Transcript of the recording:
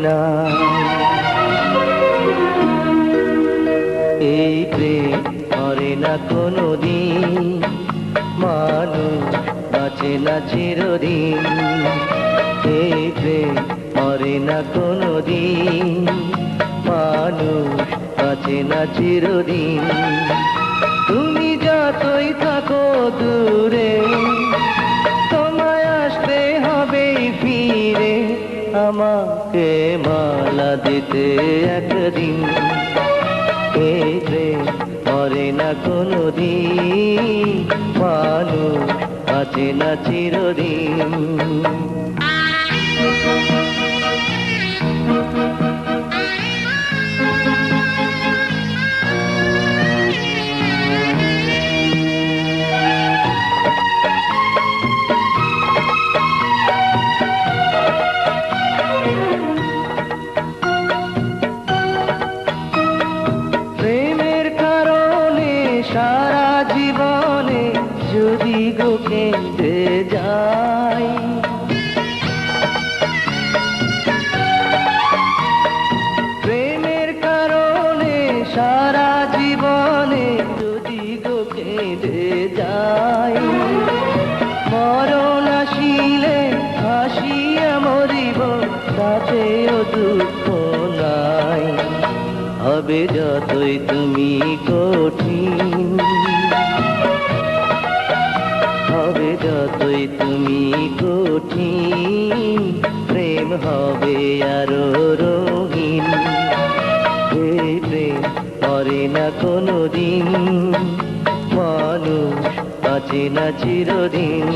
না। এই প্রেম মরে না কোনোদিন, মানুষ বাঁচে না চিরদিন। এই প্রেম মরে না কোনোদিন, মানুষ বাঁচে না চিরদিন। তুমি যতই থাকো দূরে, তোমায় আসতে হবে ফিরে, আমাকে মালা দিতে একদিন। এই প্রেম মরে না কোনোদিন, মানুষ বাঁচে না চিরদিন। সারা জীবনে যদি গো কেঁদে যাই, প্রেমের কারণে সারা জীবনে যদি গো কেঁদে যাই, মরণ আসিলে হাসিয়া মরিব, তাতেও দুঃখ নাই। হবে যতই তুমি কঠিন, হবে যতই তুমি কঠিন, প্রেম হবে আরো রঙিন। এই প্রেম মরে না কোনোদিন, মানুষ বাঁচে না চিরদিন।